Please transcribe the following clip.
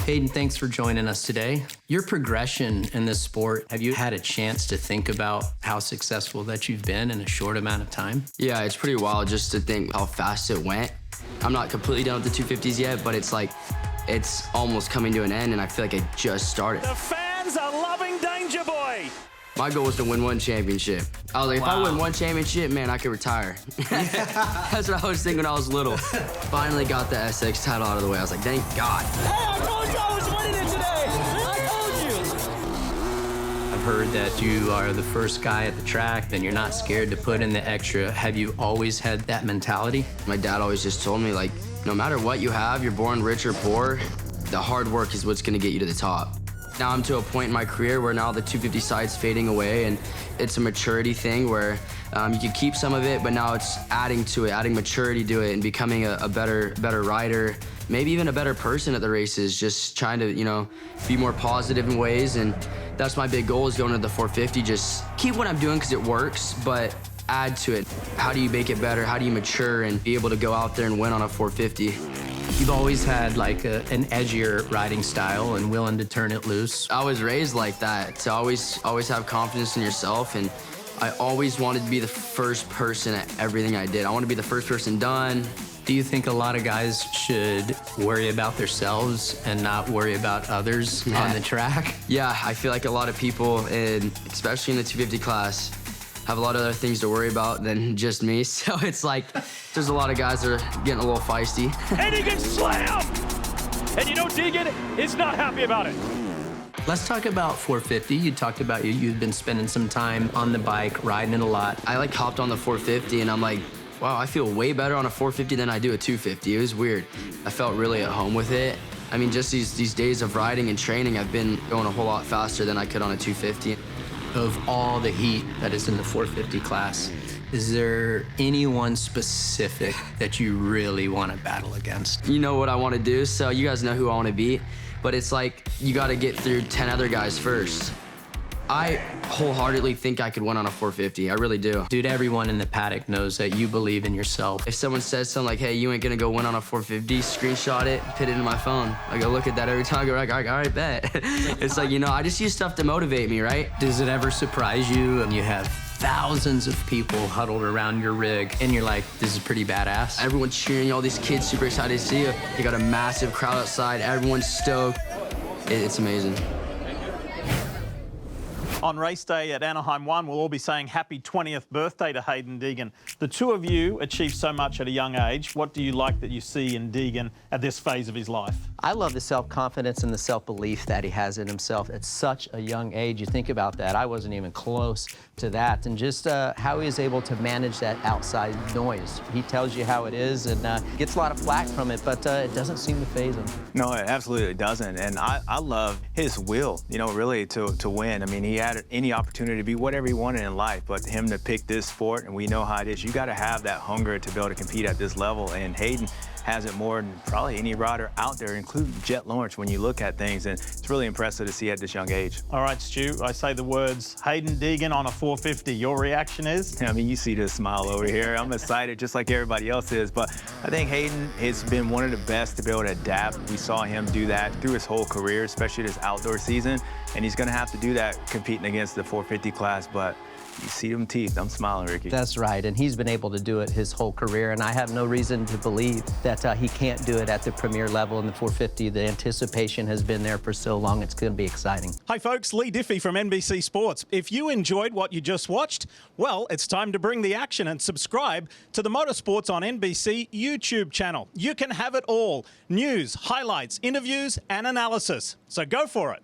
Hayden, thanks for joining us today. Your progression in this sport, have you had a chance to think about how successful that you've been in a short amount of time? Yeah, it's pretty wild just to think how fast it went. I'm not completely done with the 250s yet, but it's like, it's almost coming to an end, and I feel like I just started. The fans are loving Danger Boy. My goal was to win one championship. I was like, if I win one championship, man, I could retire. That's what I was thinking when I was little. Finally got the SX title out of the way. I was like, thank God. Hey, I told you I was winning it today. I told you. I've heard that you are the first guy at the track and you're not scared to put in the extra. Have you always had that mentality? My dad always just told me, like, no matter what you have, you're born rich or poor, the hard work is what's gonna get you to the top. Now I'm to a point in my career where now the 250 side's fading away, and it's a maturity thing where you can keep some of it, but now it's adding to it, adding maturity to it, and becoming a better rider, maybe even a better person at the races, just trying to, you know, be more positive in ways. And that's my big goal, is going to the 450, just keep what I'm doing because it works, but add to it. How do you make it better? How do you mature and be able to go out there and win on a 450? You've always had like an edgier riding style and willing to turn it loose. I was raised like that, to always have confidence in yourself, and I always wanted to be the first person at everything I did. I want to be the first person done. Do you think a lot of guys should worry about themselves and not worry about others on the track? Yeah, I feel like a lot of people, and especially in the 250 class, have a lot of other things to worry about than just me. So it's like, there's a lot of guys that are getting a little feisty. And he gets slammed! And you know Deegan is not happy about it. Let's talk about 450. You talked about you've been spending some time on the bike, riding it a lot. I like hopped on the 450 and I'm like, wow, I feel way better on a 450 than I do a 250. It was weird. I felt really at home with it. I mean, just these days of riding and training, I've been going a whole lot faster than I could on a 250. Of all the heat that is in the 450 class, is there anyone specific that you really want to battle against? You know what I want to do, so you guys know who I want to beat, but it's like, you got to get through 10 other guys first. I wholeheartedly think I could win on a 450, I really do. Dude, everyone in the paddock knows that you believe in yourself. If someone says something like, hey, you ain't gonna go win on a 450, screenshot it, put it in my phone. I go look at that every time, I go, like, all right, bet. It's like, you know, I just use stuff to motivate me, right? Does it ever surprise you when you have thousands of people huddled around your rig and you're like, this is pretty badass? Everyone's cheering, all these kids super excited to see you. You got a massive crowd outside, everyone's stoked. It's amazing. On race day at Anaheim 1, we'll all be saying happy 20th birthday to Haiden Deegan. The two of you achieved so much at a young age. What do you like that you see in Deegan at this phase of his life? I love the self-confidence and the self-belief that he has in himself at such a young age. You think about that. I wasn't even close to that. And just how he is able to manage that outside noise. He tells you how it is and gets a lot of flack from it, but it doesn't seem to faze him. No, it absolutely doesn't. And I love his will, you know, really to win. I mean, he had any opportunity to be whatever he wanted in life, but him to pick this sport, and we know how it is, you got to have that hunger to be able to compete at this level. And Hayden has it more than probably any rider out there, including Jet Lawrence, when you look at things. And it's really impressive to see at this young age. All right, Stu, I say the words Haiden Deegan on a 450. Your reaction is? I mean, you see this smile over here. I'm excited just like everybody else is, but I think Hayden has been one of the best to be able to adapt. We saw him do that through his whole career, especially this outdoor season, and he's gonna have to do that competing against the 450 class, but you see them teeth. I'm smiling, Ricky. That's right, and he's been able to do it his whole career, and I have no reason to believe that he can't do it at the premier level in the 450. The anticipation has been there for so long, it's going to be exciting. Hi folks, Lee Diffie from NBC Sports. If you enjoyed what you just watched, well, it's time to bring the action and subscribe to the Motorsports on NBC YouTube channel. You can have it all: news, highlights, interviews, and analysis. So go for it.